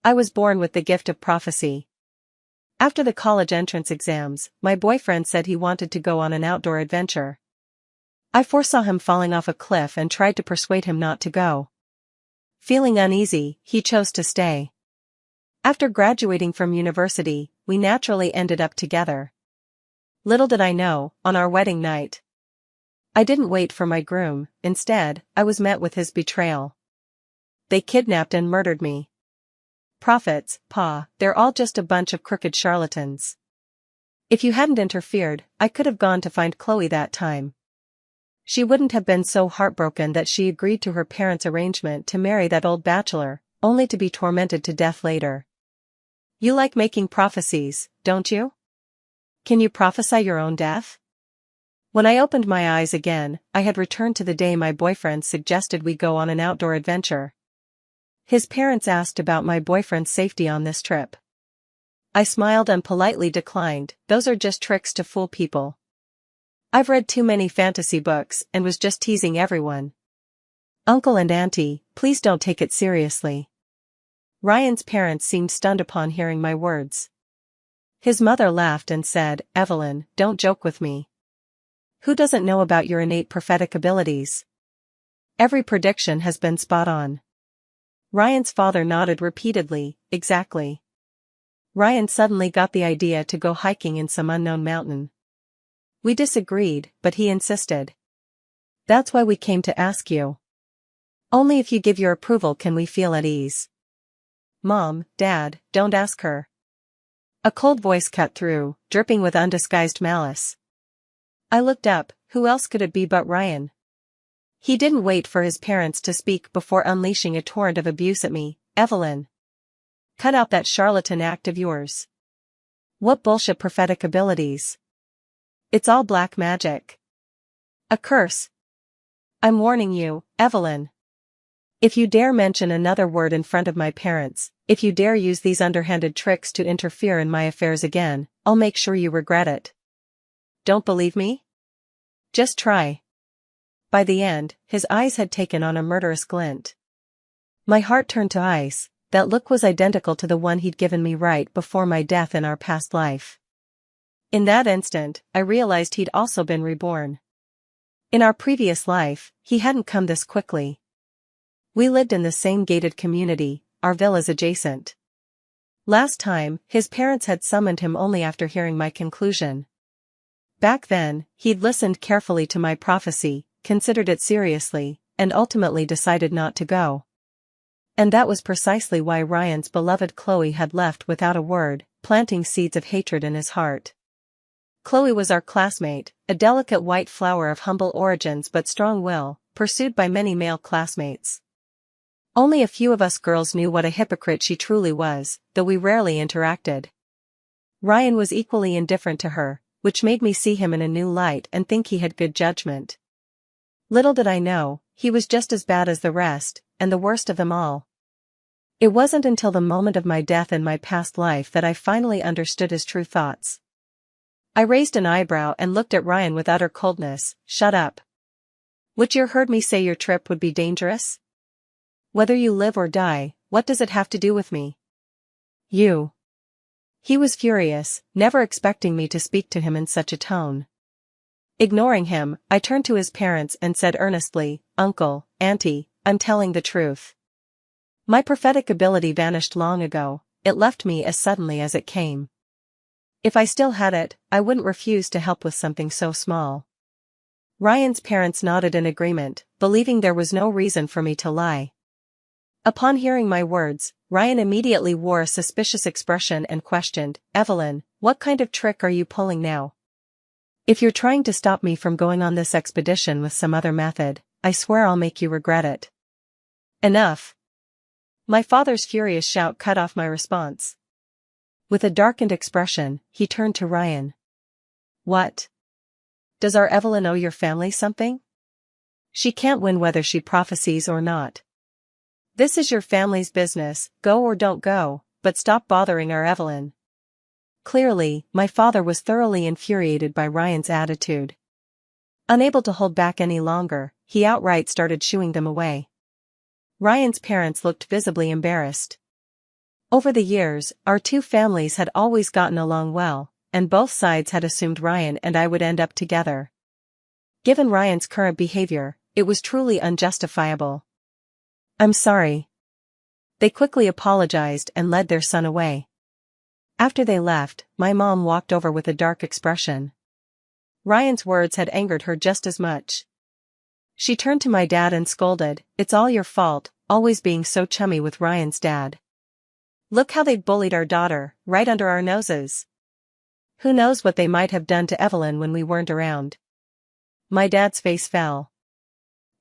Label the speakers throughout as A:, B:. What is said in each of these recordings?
A: I was born with the gift of prophecy. After the college entrance exams, my boyfriend said he wanted to go on an outdoor adventure. I foresaw him falling off a cliff and tried to persuade him not to go. Feeling uneasy, he chose to stay. After graduating from university, we naturally ended up together. Little did I know, on our wedding night, I didn't wait for my groom. Instead, I was met with his betrayal. They kidnapped and murdered me. Prophets, Pa, they're all just a bunch of crooked charlatans. If you hadn't interfered, I could have gone to find Chloe that time. She wouldn't have been so heartbroken that she agreed to her parents' arrangement to marry that old bachelor, only to be tormented to death later. You like making prophecies, don't you? Can you prophesy your own death? When I opened my eyes again, I had returned to the day my boyfriend suggested we go on an outdoor adventure. His parents asked about my boyfriend's safety on this trip. I smiled and politely declined. Those are just tricks to fool people. I've read too many fantasy books and was just teasing everyone. Uncle and Auntie, please don't take it seriously. Ryan's parents seemed stunned upon hearing my words. His mother laughed and said, Evelyn, don't joke with me. Who doesn't know about your innate prophetic abilities? Every prediction has been spot on. Ryan's father nodded repeatedly, exactly. Ryan suddenly got the idea to go hiking in some unknown mountain. We disagreed, but he insisted. That's why we came to ask you. Only if you give your approval can we feel at ease. Mom, Dad, don't ask her. A cold voice cut through, dripping with undisguised malice. I looked up. Who else could it be but Ryan? He didn't wait for his parents to speak before unleashing a torrent of abuse at me. Evelyn, cut out that charlatan act of yours. What bullshit prophetic abilities? It's all black magic. A curse. I'm warning you, Evelyn. If you dare mention another word in front of my parents, if you dare use these underhanded tricks to interfere in my affairs again, I'll make sure you regret it. Don't believe me? Just try. By the end, his eyes had taken on a murderous glint. My heart turned to ice. That look was identical to the one he'd given me right before my death in our past life. In that instant, I realized he'd also been reborn. In our previous life, he hadn't come this quickly. We lived in the same gated community, our villas adjacent. Last time, his parents had summoned him only after hearing my conclusion. Back then, he'd listened carefully to my prophecy, considered it seriously, and ultimately decided not to go. And that was precisely why Ryan's beloved Chloe had left without a word, planting seeds of hatred in his heart. Chloe was our classmate, a delicate white flower of humble origins but strong will, pursued by many male classmates. Only a few of us girls knew what a hypocrite she truly was, though we rarely interacted. Ryan was equally indifferent to her, which made me see him in a new light and think he had good judgment. Little did I know, he was just as bad as the rest, and the worst of them all. It wasn't until the moment of my death in my past life that I finally understood his true thoughts. I raised an eyebrow and looked at Ryan with utter coldness. Shut up. Would you heard me say your trip would be dangerous? Whether you live or die, what does it have to do with me? You. He was furious, never expecting me to speak to him in such a tone. Ignoring him, I turned to his parents and said earnestly, Uncle, Auntie, I'm telling the truth. My prophetic ability vanished long ago, it left me as suddenly as it came. If I still had it, I wouldn't refuse to help with something so small. Ryan's parents nodded in agreement, believing there was no reason for me to lie. Upon hearing my words, Ryan immediately wore a suspicious expression and questioned, Evelyn, what kind of trick are you pulling now? If you're trying to stop me from going on this expedition with some other method, I swear I'll make you regret it. Enough. My father's furious shout cut off my response. With a darkened expression, he turned to Ryan. What? Does our Evelyn owe your family something? She can't win whether she prophesies or not. This is your family's business, go or don't go, but stop bothering our Evelyn. Clearly, my father was thoroughly infuriated by Ryan's attitude. Unable to hold back any longer, he outright started shooing them away. Ryan's parents looked visibly embarrassed. Over the years, our two families had always gotten along well, and both sides had assumed Ryan and I would end up together. Given Ryan's current behavior, it was truly unjustifiable. "I'm sorry." They quickly apologized and led their son away. After they left, my mom walked over with a dark expression. Ryan's words had angered her just as much. She turned to my dad and scolded, "It's all your fault, always being so chummy with Ryan's dad. Look how they've bullied our daughter, right under our noses. Who knows what they might have done to Evelyn when we weren't around." My dad's face fell.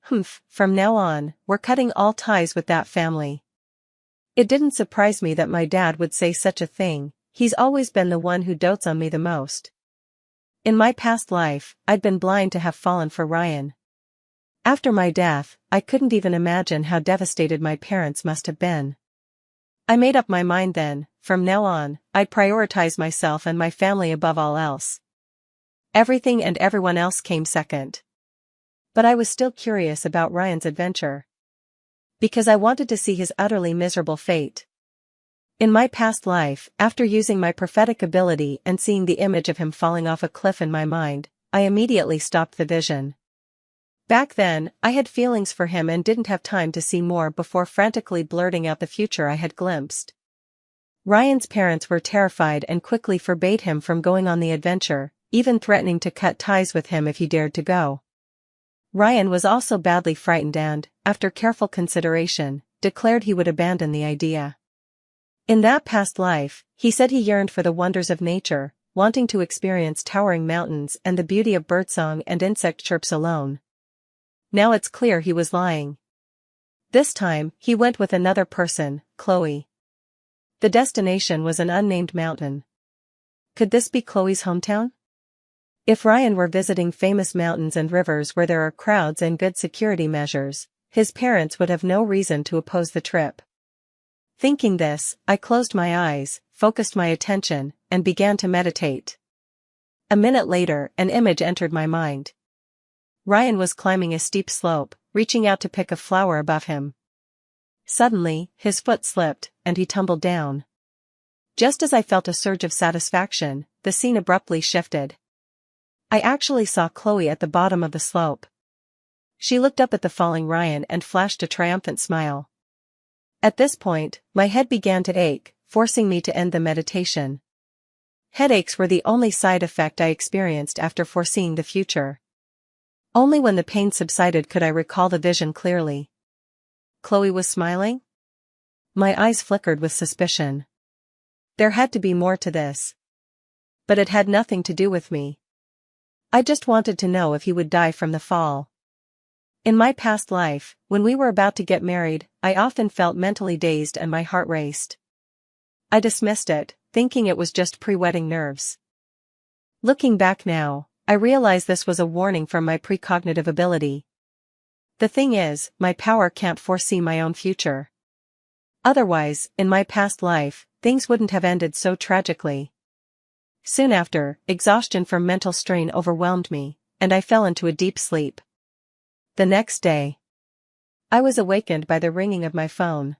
A: "Humph, from now on, we're cutting all ties with that family." It didn't surprise me that my dad would say such a thing. He's always been the one who dotes on me the most. In my past life, I'd been blind to have fallen for Ryan. After my death, I couldn't even imagine how devastated my parents must have been. I made up my mind then, from now on, I'd prioritize myself and my family above all else. Everything and everyone else came second. But I was still curious about Ryan's adventure. Because I wanted to see his utterly miserable fate. In my past life, after using my prophetic ability and seeing the image of him falling off a cliff in my mind, I immediately stopped the vision. Back then, I had feelings for him and didn't have time to see more before frantically blurting out the future I had glimpsed. Ryan's parents were terrified and quickly forbade him from going on the adventure, even threatening to cut ties with him if he dared to go. Ryan was also badly frightened and, after careful consideration, declared he would abandon the idea. In that past life, he said he yearned for the wonders of nature, wanting to experience towering mountains and the beauty of birdsong and insect chirps alone. Now it's clear he was lying. This time, he went with another person, Chloe. The destination was an unnamed mountain. Could this be Chloe's hometown? If Ryan were visiting famous mountains and rivers where there are crowds and good security measures, his parents would have no reason to oppose the trip. Thinking this, I closed my eyes, focused my attention, and began to meditate. A minute later, an image entered my mind. Ryan was climbing a steep slope, reaching out to pick a flower above him. Suddenly, his foot slipped, and he tumbled down. Just as I felt a surge of satisfaction, the scene abruptly shifted. I actually saw Chloe at the bottom of the slope. She looked up at the falling Ryan and flashed a triumphant smile. At this point, my head began to ache, forcing me to end the meditation. Headaches were the only side effect I experienced after foreseeing the future. Only when the pain subsided could I recall the vision clearly. Chloe was smiling? My eyes flickered with suspicion. There had to be more to this. But it had nothing to do with me. I just wanted to know if he would die from the fall. In my past life, when we were about to get married, I often felt mentally dazed and my heart raced. I dismissed it, thinking it was just pre-wedding nerves. Looking back now, I realize this was a warning from my precognitive ability. The thing is, my power can't foresee my own future. Otherwise, in my past life, things wouldn't have ended so tragically. Soon after, exhaustion from mental strain overwhelmed me, and I fell into a deep sleep. The next day, I was awakened by the ringing of my phone.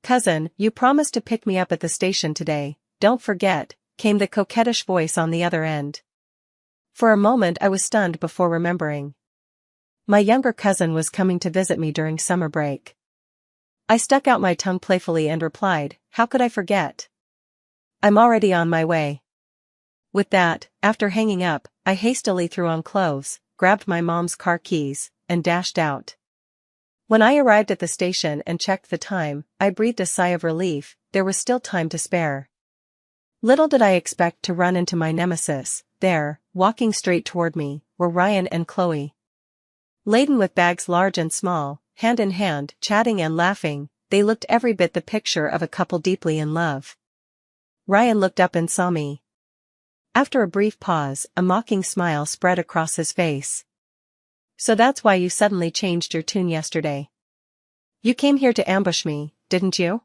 A: "Cousin, you promised to pick me up at the station today, don't forget," came the coquettish voice on the other end. For a moment I was stunned before remembering. My younger cousin was coming to visit me during summer break. I stuck out my tongue playfully and replied, "How could I forget? I'm already on my way." With that, after hanging up, I hastily threw on clothes, grabbed my mom's car keys, and dashed out. When I arrived at the station and checked the time, I breathed a sigh of relief. There was still time to spare. Little did I expect to run into my nemesis. There, walking straight toward me, were Ryan and Chloe. Laden with bags large and small, hand in hand, chatting and laughing, they looked every bit the picture of a couple deeply in love. Ryan looked up and saw me. After a brief pause, a mocking smile spread across his face. "So that's why you suddenly changed your tune yesterday. You came here to ambush me, didn't you?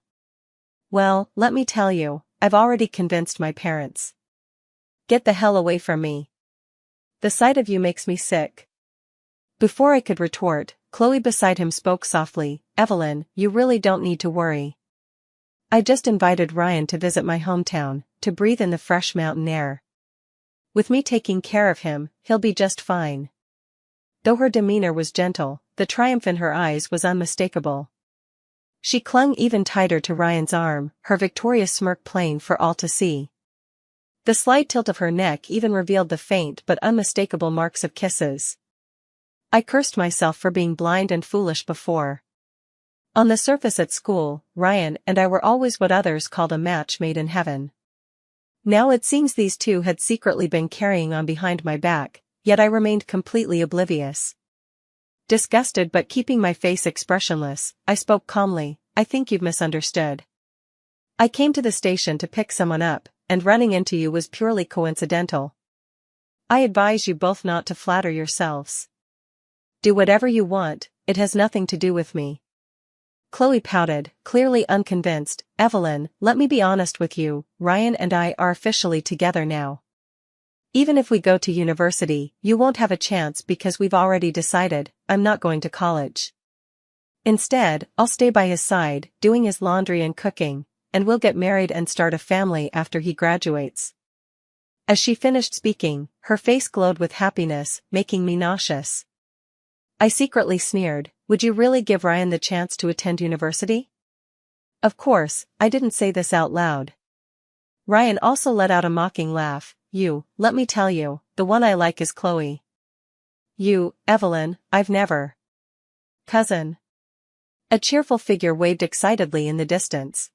A: Well, let me tell you, I've already convinced my parents. Get the hell away from me. The sight of you makes me sick." Before I could retort, Chloe beside him spoke softly, "Evelyn, you really don't need to worry. I just invited Ryan to visit my hometown, to breathe in the fresh mountain air. With me taking care of him, he'll be just fine. Though her demeanor was gentle, the triumph in her eyes was unmistakable. She clung even tighter to Ryan's arm, her victorious smirk plain for all to see. The slight tilt of her neck even revealed the faint but unmistakable marks of kisses. I cursed myself for being blind and foolish before. On the surface at school, Ryan and I were always what others called a match made in heaven. Now it seems these two had secretly been carrying on behind my back, yet I remained completely oblivious. Disgusted but keeping my face expressionless, I spoke calmly, "I think you've misunderstood. I came to the station to pick someone up, and running into you was purely coincidental. I advise you both not to flatter yourselves. Do whatever you want, it has nothing to do with me." Chloe pouted, clearly unconvinced. "Evelyn, let me be honest with you, Ryan and I are officially together now. Even if we go to university, you won't have a chance because we've already decided, I'm not going to college. Instead, I'll stay by his side, doing his laundry and cooking, and we'll get married and start a family after he graduates." As she finished speaking, her face glowed with happiness, making me nauseous. I secretly sneered, "Would you really give Ryan the chance to attend university?" Of course, I didn't say this out loud. Ryan also let out a mocking laugh. Let me tell you, the one I like is Chloe. You, Evelyn, I've never. Cousin. A cheerful figure waved excitedly in the distance.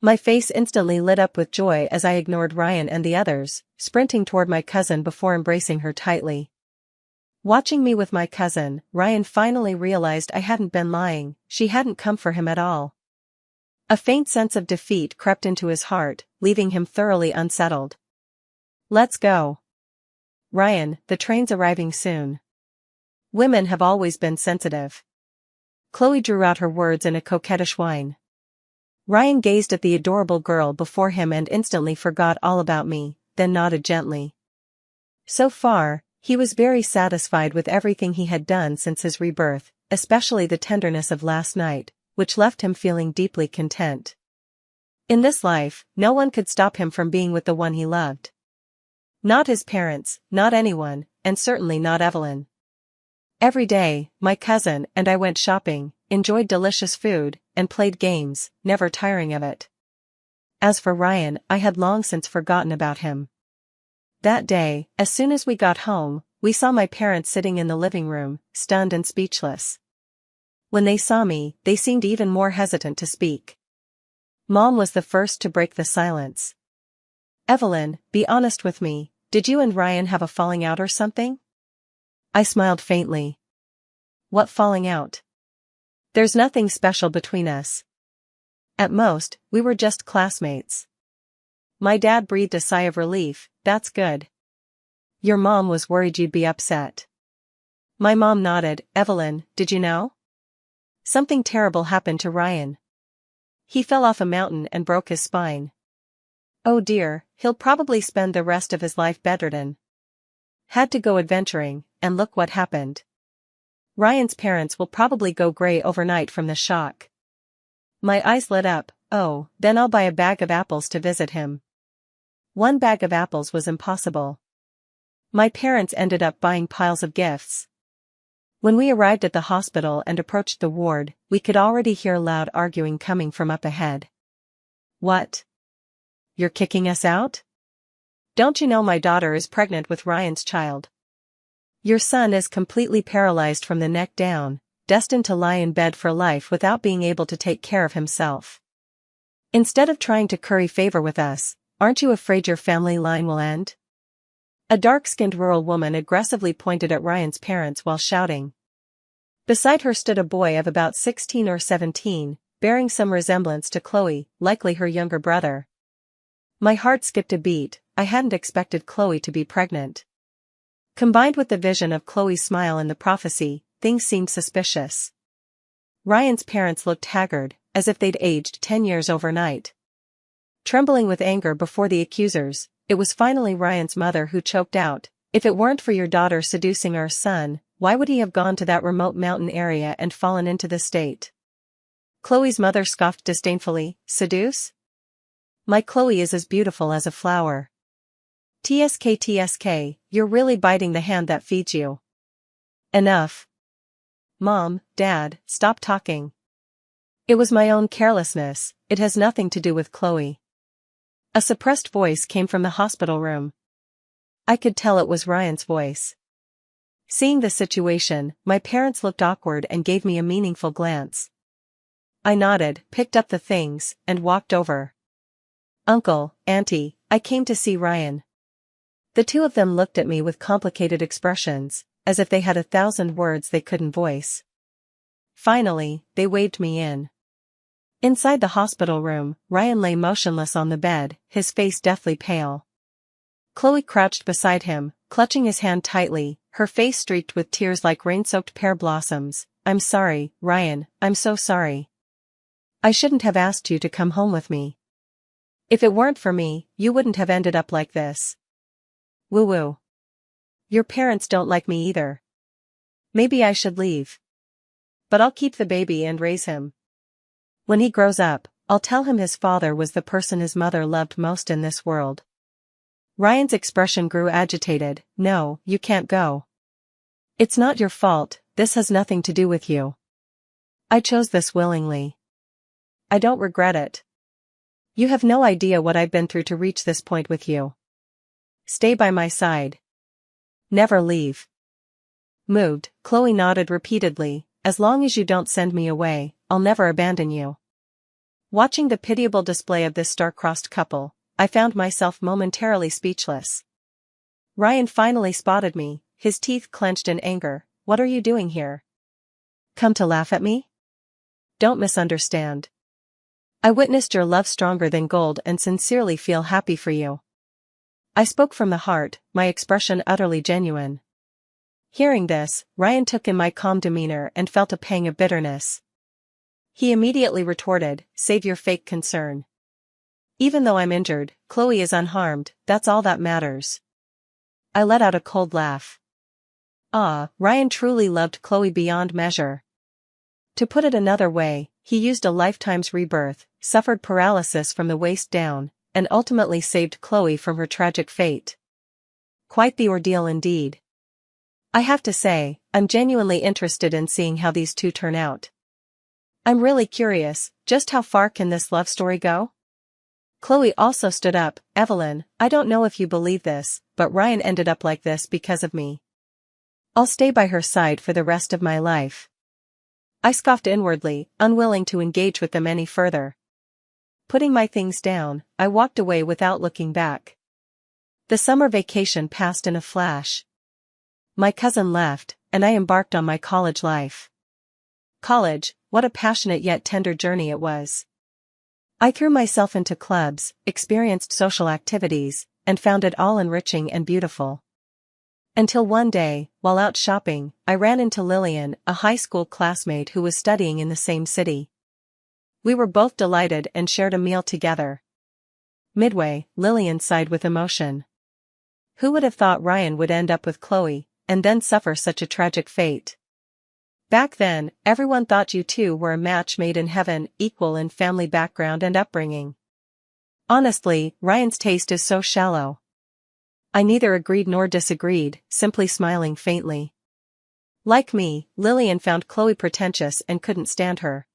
A: My face instantly lit up with joy as I ignored Ryan and the others, sprinting toward my cousin before embracing her tightly. Watching me with my cousin, Ryan finally realized I hadn't been lying, she hadn't come for him at all. A faint sense of defeat crept into his heart, leaving him thoroughly unsettled. "Let's go. Ryan, the train's arriving soon." Women have always been sensitive. Chloe drew out her words in a coquettish whine. Ryan gazed at the adorable girl before him and instantly forgot all about me, then nodded gently. So far, he was very satisfied with everything he had done since his rebirth, especially the tenderness of last night, which left him feeling deeply content. In this life, no one could stop him from being with the one he loved. Not his parents, not anyone, and certainly not Evelyn. Every day, my cousin and I went shopping, enjoyed delicious food, and played games, never tiring of it. As for Ryan, I had long since forgotten about him. That day, as soon as we got home, we saw my parents sitting in the living room, stunned and speechless. When they saw me, they seemed even more hesitant to speak. Mom was the first to break the silence. "Evelyn, be honest with me, did you and Ryan have a falling out or something?" I smiled faintly. "What falling out? There's nothing special between us. At most, we were just classmates." My dad breathed a sigh of relief. "That's good. Your mom was worried you'd be upset." My mom nodded. "Evelyn, did you know? Something terrible happened to Ryan. He fell off a mountain and broke his spine. Oh dear, he'll probably spend the rest of his life bedridden. Had to go adventuring, and look what happened. Ryan's parents will probably go gray overnight from the shock." My eyes lit up. "Oh, then I'll buy a bag of apples to visit him." One bag of apples was impossible. My parents ended up buying piles of gifts. When we arrived at the hospital and approached the ward, we could already hear loud arguing coming from up ahead. "What? You're kicking us out? Don't you know my daughter is pregnant with Ryan's child? Your son is completely paralyzed from the neck down, destined to lie in bed for life without being able to take care of himself. Instead of trying to curry favor with us, aren't you afraid your family line will end?" A dark-skinned rural woman aggressively pointed at Ryan's parents while shouting. Beside her stood a boy of about 16 or 17, bearing some resemblance to Chloe, likely her younger brother. My heart skipped a beat. I hadn't expected Chloe to be pregnant. Combined with the vision of Chloe's smile and the prophecy, things seemed suspicious. Ryan's parents looked haggard, as if they'd aged 10 years overnight. Trembling with anger before the accusers, it was finally Ryan's mother who choked out, "If it weren't for your daughter seducing our son, why would he have gone to that remote mountain area and fallen into this state?" Chloe's mother scoffed disdainfully. Seduce? My Chloe is as beautiful as a flower. TSK, you're really biting the hand that feeds you. Enough. Mom, Dad, stop talking. It was my own carelessness, it has nothing to do with Chloe. A suppressed voice came from the hospital room. I could tell it was Ryan's voice. Seeing the situation, my parents looked awkward and gave me a meaningful glance. I nodded, picked up the things, and walked over. Uncle, Auntie, I came to see Ryan. The two of them looked at me with complicated expressions, as if they had 1,000 words they couldn't voice. Finally, they waved me in. Inside the hospital room, Ryan lay motionless on the bed, his face deathly pale. Chloe crouched beside him, clutching his hand tightly, her face streaked with tears like rain-soaked pear blossoms. I'm sorry, Ryan, I'm so sorry. I shouldn't have asked you to come home with me. If it weren't for me, you wouldn't have ended up like this. Woo-woo. Your parents don't like me either. Maybe I should leave. But I'll keep the baby and raise him. When he grows up, I'll tell him his father was the person his mother loved most in this world. Ryan's expression grew agitated. No, you can't go. It's not your fault, this has nothing to do with you. I chose this willingly. I don't regret it. You have no idea what I've been through to reach this point with you. Stay by my side. Never leave. Moved, Chloe nodded repeatedly. As long as you don't send me away, I'll never abandon you. Watching the pitiable display of this star-crossed couple, I found myself momentarily speechless. Ryan finally spotted me, his teeth clenched in anger. What are you doing here? Come to laugh at me? Don't misunderstand. I witnessed your love stronger than gold and sincerely feel happy for you. I spoke from the heart, my expression utterly genuine. Hearing this, Ryan took in my calm demeanor and felt a pang of bitterness. He immediately retorted, save your fake concern. Even though I'm injured, Chloe is unharmed, that's all that matters. I let out a cold laugh. Ah, Ryan truly loved Chloe beyond measure. To put it another way, he used a lifetime's rebirth, suffered paralysis from the waist down, and ultimately saved Chloe from her tragic fate. Quite the ordeal indeed. I have to say, I'm genuinely interested in seeing how these two turn out. I'm really curious, just how far can this love story go? Chloe also stood up. Evelyn, I don't know if you believe this, but Ryan ended up like this because of me. I'll stay by her side for the rest of my life. I scoffed inwardly, unwilling to engage with them any further. Putting my things down, I walked away without looking back. The summer vacation passed in a flash. My cousin left, and I embarked on my college life. College, what a passionate yet tender journey it was. I threw myself into clubs, experienced social activities, and found it all enriching and beautiful. Until one day, while out shopping, I ran into Lillian, a high school classmate who was studying in the same city. We were both delighted and shared a meal together. Midway, Lillian sighed with emotion. Who would have thought Ryan would end up with Chloe, and then suffer such a tragic fate? Back then, everyone thought you two were a match made in heaven, equal in family background and upbringing. Honestly, Ryan's taste is so shallow. I neither agreed nor disagreed, simply smiling faintly. Like me, Lillian found Chloe pretentious and couldn't stand her.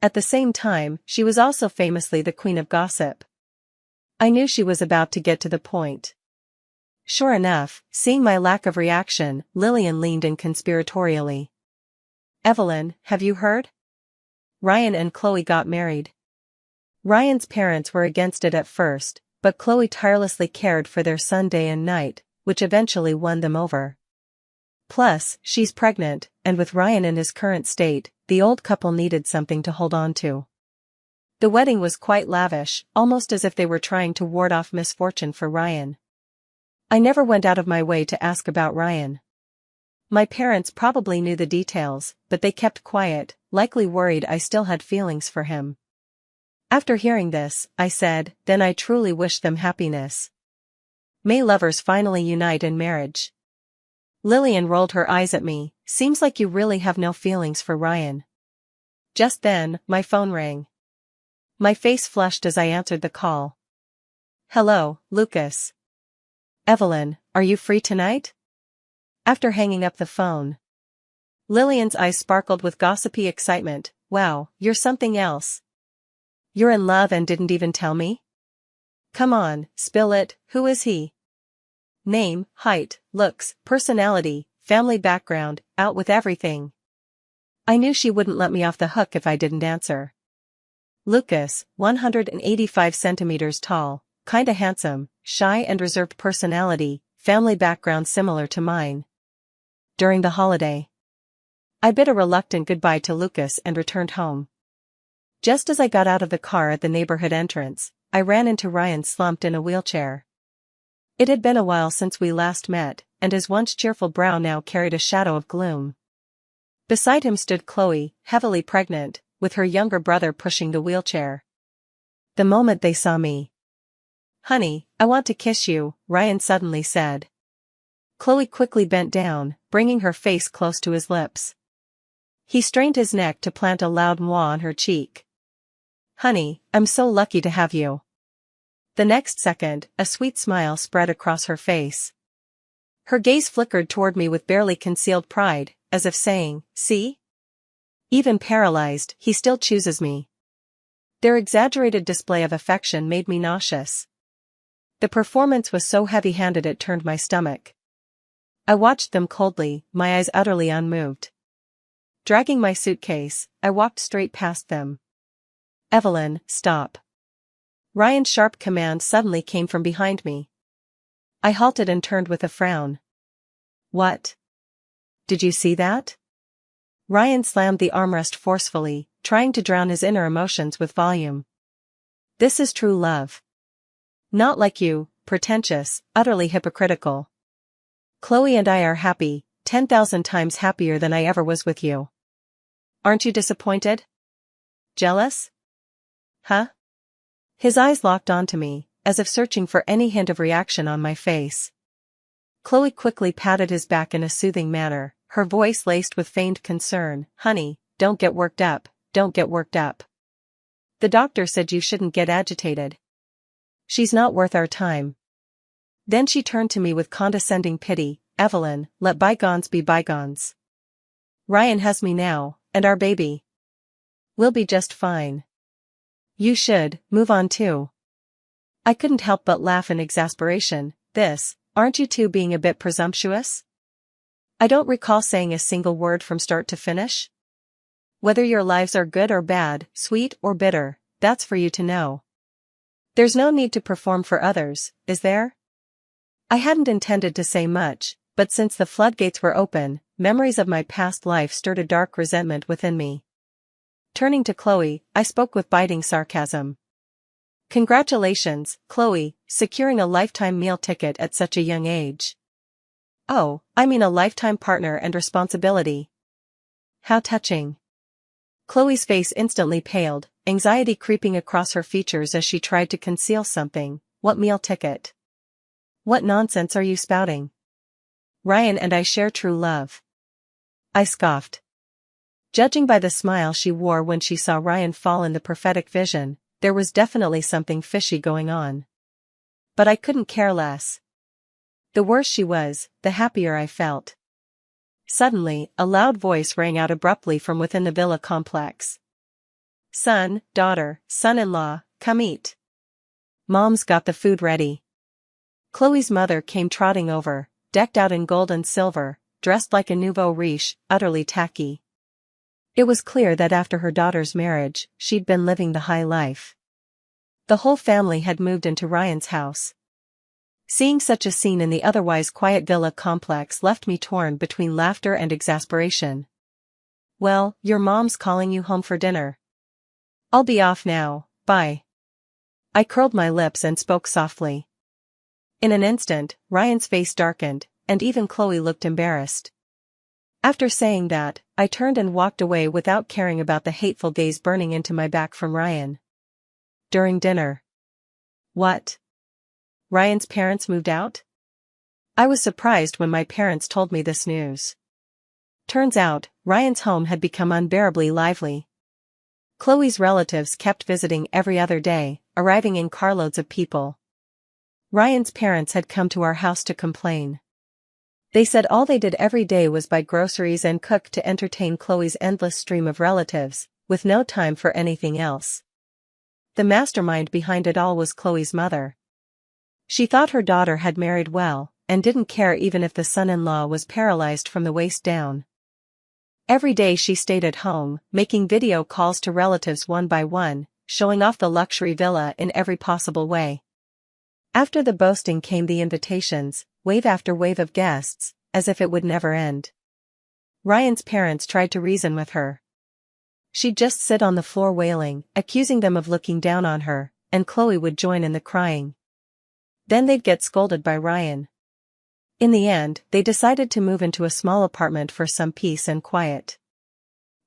A: At the same time, she was also famously the queen of gossip. I knew she was about to get to the point. Sure enough, seeing my lack of reaction, Lillian leaned in conspiratorially. Evelyn, have you heard? Ryan and Chloe got married. Ryan's parents were against it at first, but Chloe tirelessly cared for their son day and night, which eventually won them over. Plus, she's pregnant, and with Ryan in his current state, the old couple needed something to hold on to. The wedding was quite lavish, almost as if they were trying to ward off misfortune for Ryan. I never went out of my way to ask about Ryan. My parents probably knew the details, but they kept quiet, likely worried I still had feelings for him. After hearing this, I said, then I truly wish them happiness. May lovers finally unite in marriage. Lillian rolled her eyes at me. Seems like you really have no feelings for Ryan. Just then, my phone rang. My face flushed as I answered the call. Hello, Lucas. Evelyn, are you free tonight? After hanging up the phone, Lillian's eyes sparkled with gossipy excitement. Wow, you're something else. You're in love and didn't even tell me? Come on, spill it. Who is he? Name, height, looks, personality, family background, out with everything. I knew she wouldn't let me off the hook if I didn't answer. Lucas, 185 centimeters tall, kinda handsome, shy and reserved personality, family background similar to mine. During the holiday, I bid a reluctant goodbye to Lucas and returned home. Just as I got out of the car at the neighborhood entrance, I ran into Ryan slumped in a wheelchair. It had been a while since we last met, and his once cheerful brow now carried a shadow of gloom. Beside him stood Chloe, heavily pregnant, with her younger brother pushing the wheelchair. The moment they saw me, "Honey, I want to kiss you," Ryan suddenly said. Chloe quickly bent down, bringing her face close to his lips. He strained his neck to plant a loud mwah on her cheek. "Honey, I'm so lucky to have you." The next second, a sweet smile spread across her face. Her gaze flickered toward me with barely concealed pride, as if saying, "See? Even paralyzed, he still chooses me." Their exaggerated display of affection made me nauseous. The performance was so heavy-handed it turned my stomach. I watched them coldly, my eyes utterly unmoved. Dragging my suitcase, I walked straight past them. "Evelyn, stop." Ryan's sharp command suddenly came from behind me. I halted and turned with a frown. "What? Did you see that?" Ryan slammed the armrest forcefully, trying to drown his inner emotions with volume. "This is true love. Not like you, pretentious, utterly hypocritical. Chloe and I are happy, 10,000 times happier than I ever was with you. Aren't you disappointed? Jealous? Huh?" His eyes locked onto me, as if searching for any hint of reaction on my face. Chloe quickly patted his back in a soothing manner, her voice laced with feigned concern. "Honey, don't get worked up, don't get worked up. The doctor said you shouldn't get agitated. She's not worth our time." Then she turned to me with condescending pity. "Evelyn, let bygones be bygones. Ryan has me now, and our baby. We'll be just fine. You should move on too." I couldn't help but laugh in exasperation. Aren't you two being a bit presumptuous? I don't recall saying a single word from start to finish. Whether your lives are good or bad, sweet or bitter, that's for you to know. There's no need to perform for others, is there? I hadn't intended to say much, but since the floodgates were open, memories of my past life stirred a dark resentment within me. Turning to Chloe, I spoke with biting sarcasm. "Congratulations, Chloe, securing a lifetime meal ticket at such a young age." "Oh, I mean a lifetime partner and responsibility." "How touching." Chloe's face instantly paled, anxiety creeping across her features as she tried to conceal something. "What meal ticket? What nonsense are you spouting? Ryan and I share true love." I scoffed. Judging by the smile she wore when she saw Ryan fall in the prophetic vision, there was definitely something fishy going on. But I couldn't care less. The worse she was, the happier I felt. Suddenly, a loud voice rang out abruptly from within the villa complex. "Son, daughter, son-in-law, come eat. Mom's got the food ready." Chloe's mother came trotting over, decked out in gold and silver, dressed like a nouveau riche, utterly tacky. It was clear that after her daughter's marriage, she'd been living the high life. The whole family had moved into Ryan's house. Seeing such a scene in the otherwise quiet villa complex left me torn between laughter and exasperation. "Well, your mom's calling you home for dinner. I'll be off now, bye." I curled my lips and spoke softly. In an instant, Ryan's face darkened, and even Chloe looked embarrassed. After saying that, I turned and walked away without caring about the hateful gaze burning into my back from Ryan. During dinner. "What? Ryan's parents moved out?" I was surprised when my parents told me this news. Turns out, Ryan's home had become unbearably lively. Chloe's relatives kept visiting every other day, arriving in carloads of people. Ryan's parents had come to our house to complain. They said all they did every day was buy groceries and cook to entertain Chloe's endless stream of relatives, with no time for anything else. The mastermind behind it all was Chloe's mother. She thought her daughter had married well, and didn't care even if the son-in-law was paralyzed from the waist down. Every day she stayed at home, making video calls to relatives one by one, showing off the luxury villa in every possible way. After the boasting came the invitations, wave after wave of guests, as if it would never end. Ryan's parents tried to reason with her. She'd just sit on the floor wailing, accusing them of looking down on her, and Chloe would join in the crying. Then they'd get scolded by Ryan. In the end, they decided to move into a small apartment for some peace and quiet.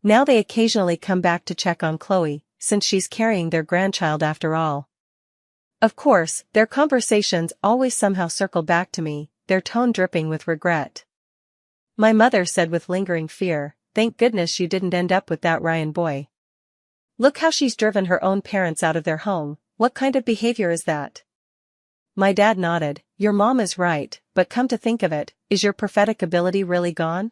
A: Now they occasionally come back to check on Chloe, since she's carrying their grandchild after all. Of course, their conversations always somehow circle back to me, their tone dripping with regret. My mother said with lingering fear, "Thank goodness you didn't end up with that Ryan boy. Look how she's driven her own parents out of their home, what kind of behavior is that?" My dad nodded, "Your mom is right, but come to think of it, is your prophetic ability really gone?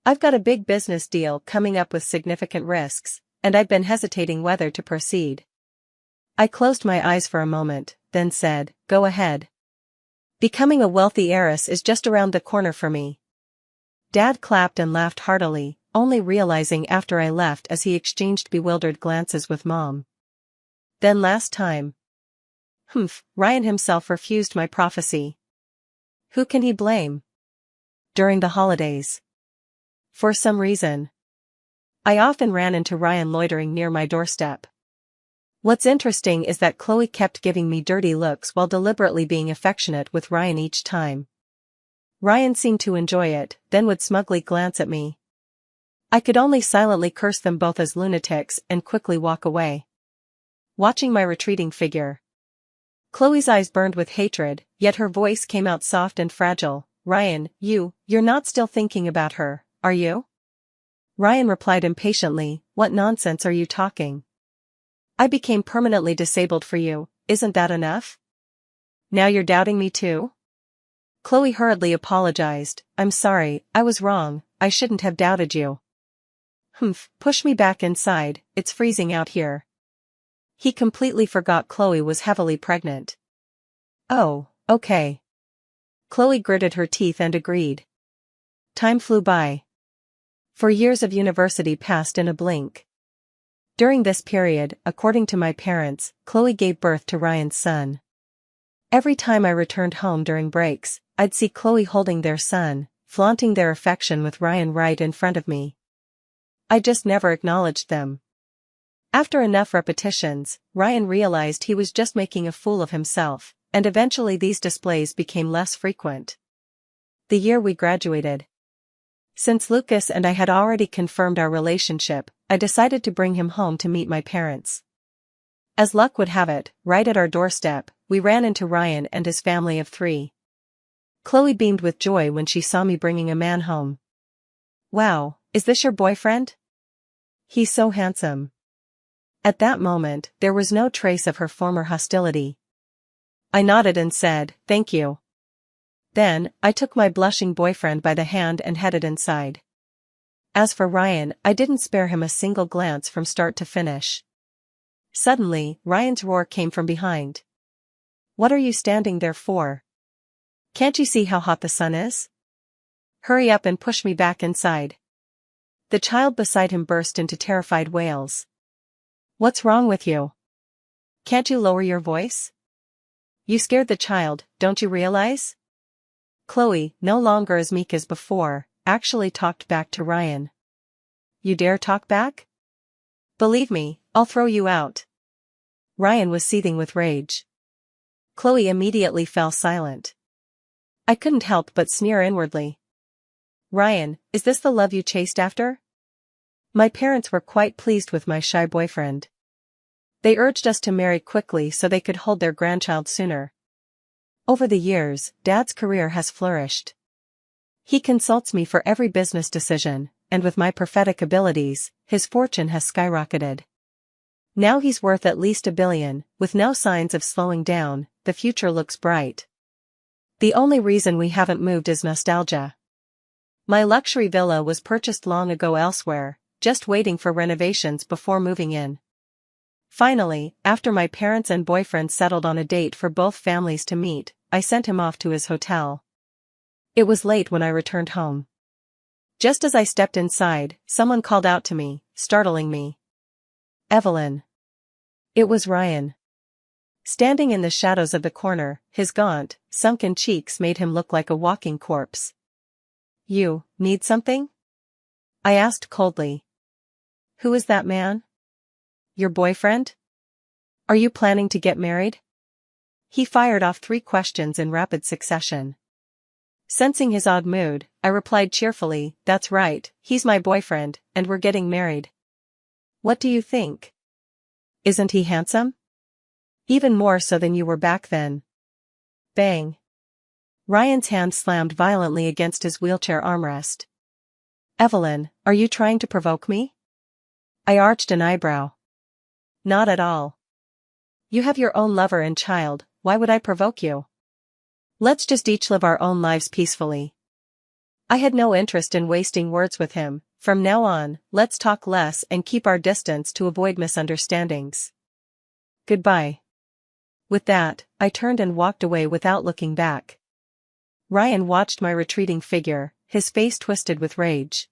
A: I've got a big business deal coming up with significant risks, and I've been hesitating whether to proceed." I closed my eyes for a moment, then said, "Go ahead. Becoming a wealthy heiress is just around the corner for me." Dad clapped and laughed heartily, only realizing after I left as he exchanged bewildered glances with Mom. Then last time. Ryan himself refused my prophecy. Who can he blame? During the holidays. For some reason, I often ran into Ryan loitering near my doorstep. What's interesting is that Chloe kept giving me dirty looks while deliberately being affectionate with Ryan each time. Ryan seemed to enjoy it, then would smugly glance at me. I could only silently curse them both as lunatics and quickly walk away. Watching my retreating figure. Chloe's eyes burned with hatred, yet her voice came out soft and fragile. "Ryan, you're not still thinking about her, are you?" Ryan replied impatiently, "What nonsense are you talking? I became permanently disabled for you, isn't that enough? Now you're doubting me too?" Chloe hurriedly apologized, "I'm sorry, I was wrong, I shouldn't have doubted you." Push me back inside, it's freezing out here." He completely forgot Chloe was heavily pregnant. "Oh, okay." Chloe gritted her teeth and agreed. Time flew by. 4 years of university passed in a blink. During this period, according to my parents, Chloe gave birth to Ryan's son. Every time I returned home during breaks, I'd see Chloe holding their son, flaunting their affection with Ryan right in front of me. I just never acknowledged them. After enough repetitions, Ryan realized he was just making a fool of himself, and eventually these displays became less frequent. The year we graduated. Since Lucas and I had already confirmed our relationship, I decided to bring him home to meet my parents. As luck would have it, right at our doorstep, we ran into Ryan and his family of 3. Chloe beamed with joy when she saw me bringing a man home. "Wow, is this your boyfriend? He's so handsome." At that moment, there was no trace of her former hostility. I nodded and said, "Thank you." Then, I took my blushing boyfriend by the hand and headed inside. As for Ryan, I didn't spare him a single glance from start to finish. Suddenly, Ryan's roar came from behind. "What are you standing there for? Can't you see how hot the sun is? Hurry up and push me back inside." The child beside him burst into terrified wails. "What's wrong with you? Can't you lower your voice? You scared the child, don't you realize?" Chloe, no longer as meek as before, actually talked back to Ryan. "You dare talk back? Believe me, I'll throw you out." Ryan was seething with rage. Chloe immediately fell silent. I couldn't help but sneer inwardly. "Ryan, is this the love you chased after?" My parents were quite pleased with my shy boyfriend. They urged us to marry quickly so they could hold their grandchild sooner. Over the years, Dad's career has flourished. He consults me for every business decision, and with my prophetic abilities, his fortune has skyrocketed. Now he's worth at least $1 billion, with no signs of slowing down. The future looks bright. The only reason we haven't moved is nostalgia. My luxury villa was purchased long ago elsewhere, just waiting for renovations before moving in. Finally, after my parents and boyfriend settled on a date for both families to meet, I sent him off to his hotel. It was late when I returned home. Just as I stepped inside, someone called out to me, startling me. "Evelyn." It was Ryan. Standing in the shadows of the corner, his gaunt, sunken cheeks made him look like a walking corpse. "You need something?" I asked coldly. "Who is that man?" "Your boyfriend? Are you planning to get married?" He fired off 3 questions in rapid succession. Sensing his odd mood, I replied cheerfully, "That's right, he's my boyfriend, and we're getting married." "What do you think? Isn't he handsome?" "Even more so than you were back then." Bang. Ryan's hand slammed violently against his wheelchair armrest. "Evelyn, are you trying to provoke me?" I arched an eyebrow. "Not at all. You have your own lover and child, why would I provoke you? Let's just each live our own lives peacefully." I had no interest in wasting words with him. From now on, let's talk less and keep our distance to avoid misunderstandings. Goodbye. With that, I turned and walked away without looking back. Ryan watched my retreating figure, his face twisted with rage.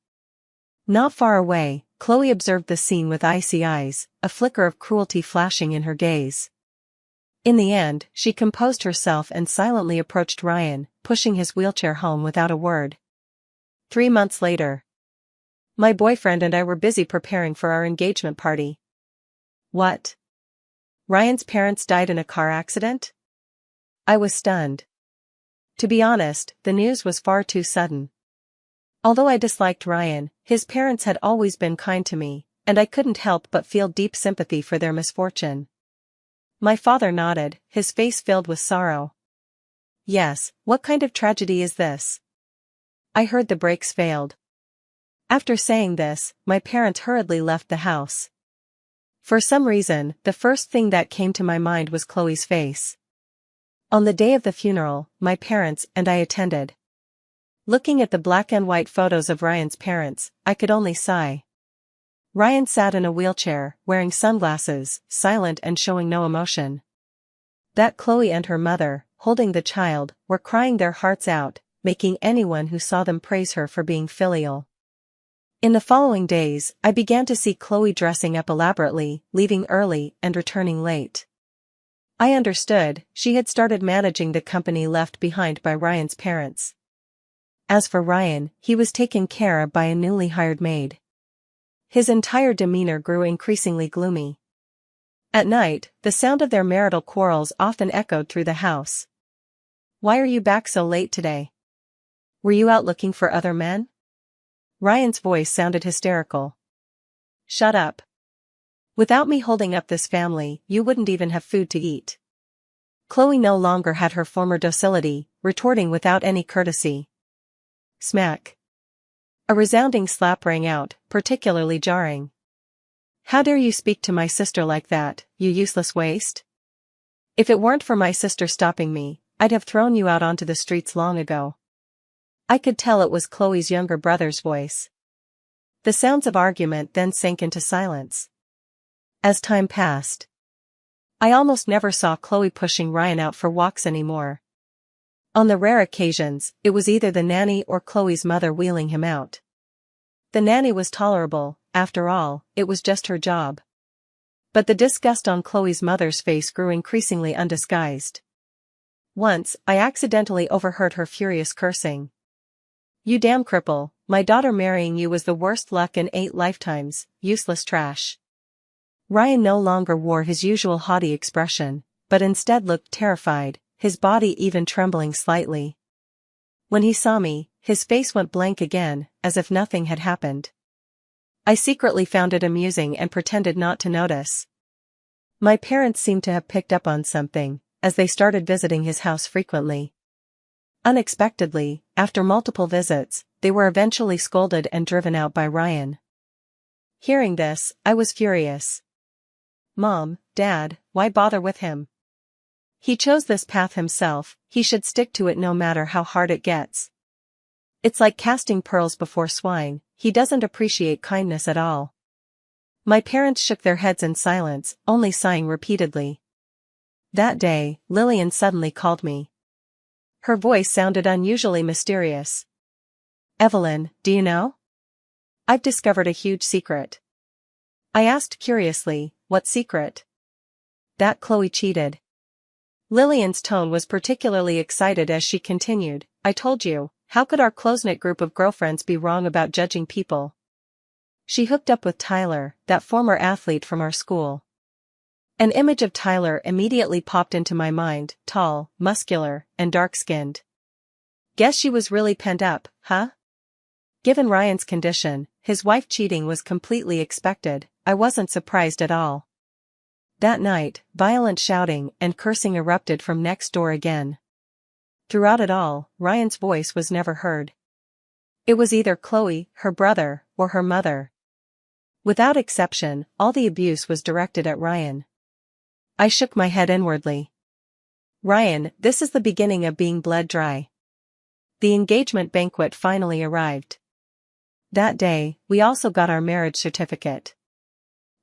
A: Not far away, Chloe observed the scene with icy eyes, a flicker of cruelty flashing in her gaze. In the end, she composed herself and silently approached Ryan, pushing his wheelchair home without a word. 3 months later. My boyfriend and I were busy preparing for our engagement party. What? Ryan's parents died in a car accident? I was stunned. To be honest, the news was far too sudden. Although I disliked Ryan, his parents had always been kind to me, and I couldn't help but feel deep sympathy for their misfortune. My father nodded, his face filled with sorrow. Yes, what kind of tragedy is this? I heard the brakes failed. After saying this, my parents hurriedly left the house. For some reason, the first thing that came to my mind was Chloe's face. On the day of the funeral, my parents and I attended. Looking at the black and white photos of Ryan's parents, I could only sigh. Ryan sat in a wheelchair, wearing sunglasses, silent and showing no emotion. That Chloe and her mother, holding the child, were crying their hearts out, making anyone who saw them praise her for being filial. In the following days, I began to see Chloe dressing up elaborately, leaving early and returning late. I understood, she had started managing the company left behind by Ryan's parents. As for Ryan, he was taken care of by a newly hired maid. His entire demeanor grew increasingly gloomy. At night, the sound of their marital quarrels often echoed through the house. "Why are you back so late today? Were you out looking for other men?" Ryan's voice sounded hysterical. "Shut up. Without me holding up this family, you wouldn't even have food to eat." Chloe no longer had her former docility, retorting without any courtesy. Smack. A resounding slap rang out, particularly jarring. "How dare you speak to my sister like that, you useless waste? If it weren't for my sister stopping me, I'd have thrown you out onto the streets long ago." I could tell it was Chloe's younger brother's voice. The sounds of argument then sank into silence. As time passed, I almost never saw Chloe pushing Ryan out for walks anymore. On the rare occasions, it was either the nanny or Chloe's mother wheeling him out. The nanny was tolerable, after all, it was just her job. But the disgust on Chloe's mother's face grew increasingly undisguised. Once, I accidentally overheard her furious cursing. "You damn cripple, my daughter marrying you was the worst luck in 8 lifetimes, useless trash." Ryan no longer wore his usual haughty expression, but instead looked terrified, his body even trembling slightly. When he saw me, his face went blank again, as if nothing had happened. I secretly found it amusing and pretended not to notice. My parents seemed to have picked up on something, as they started visiting his house frequently. Unexpectedly, after multiple visits, they were eventually scolded and driven out by Ryan. Hearing this, I was furious. Mom, Dad, why bother with him? He chose this path himself, he should stick to it no matter how hard it gets. It's like casting pearls before swine, he doesn't appreciate kindness at all. My parents shook their heads in silence, only sighing repeatedly. That day, Lillian suddenly called me. Her voice sounded unusually mysterious. Evelyn, do you know? I've discovered a huge secret. I asked curiously, what secret? That Chloe cheated. Lillian's tone was particularly excited as she continued, I told you, how could our close-knit group of girlfriends be wrong about judging people? She hooked up with Tyler, that former athlete from our school. An image of Tyler immediately popped into my mind, tall, muscular, and dark-skinned. Guess she was really pent up, huh? Given Ryan's condition, his wife cheating was completely expected. I wasn't surprised at all. That night, violent shouting and cursing erupted from next door again. Throughout it all, Ryan's voice was never heard. It was either Chloe, her brother, or her mother. Without exception, all the abuse was directed at Ryan. I shook my head inwardly. Ryan, this is the beginning of being bled dry. The engagement banquet finally arrived. That day, we also got our marriage certificate.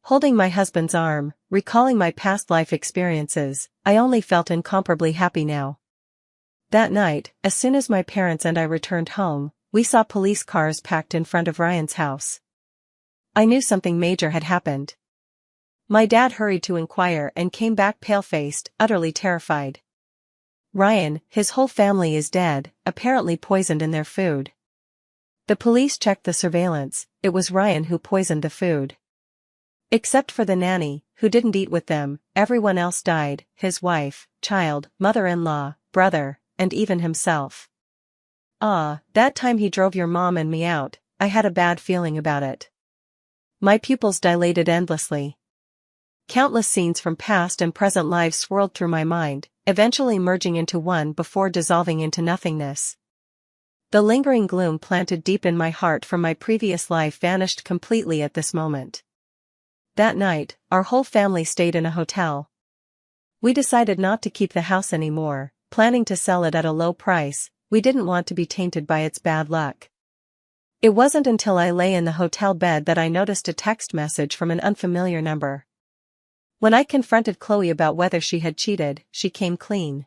A: Holding my husband's arm, recalling my past life experiences, I only felt incomparably happy now. That night, as soon as my parents and I returned home, we saw police cars packed in front of Ryan's house. I knew something major had happened. My dad hurried to inquire and came back pale-faced, utterly terrified. Ryan, his whole family is dead, apparently poisoned in their food. The police checked the surveillance, it was Ryan who poisoned the food. Except for the nanny, who didn't eat with them, everyone else died, his wife, child, mother-in-law, brother, and even himself. That time he drove your mom and me out, I had a bad feeling about it. My pupils dilated endlessly. Countless scenes from past and present lives swirled through my mind, eventually merging into one before dissolving into nothingness. The lingering gloom planted deep in my heart from my previous life vanished completely at this moment. That night, our whole family stayed in a hotel. We decided not to keep the house anymore, planning to sell it at a low price. We didn't want to be tainted by its bad luck. It wasn't until I lay in the hotel bed that I noticed a text message from an unfamiliar number. When I confronted Chloe about whether she had cheated, she came clean.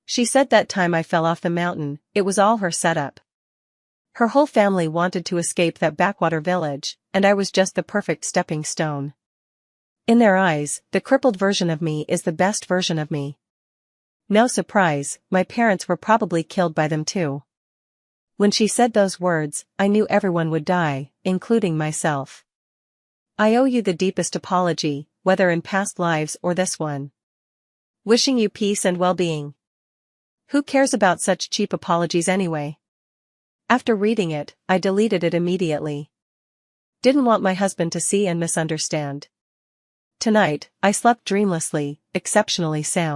A: She said that time I fell off the mountain, it was all her setup. Her whole family wanted to escape that backwater village, and I was just the perfect stepping stone. In their eyes, the crippled version of me is the best version of me. No surprise, my parents were probably killed by them too. When she said those words, I knew everyone would die, including myself. I owe you the deepest apology, whether in past lives or this one. Wishing you peace and well-being. Who cares about such cheap apologies anyway? After reading it, I deleted it immediately. Didn't want my husband to see and misunderstand. Tonight, I slept dreamlessly, exceptionally sound.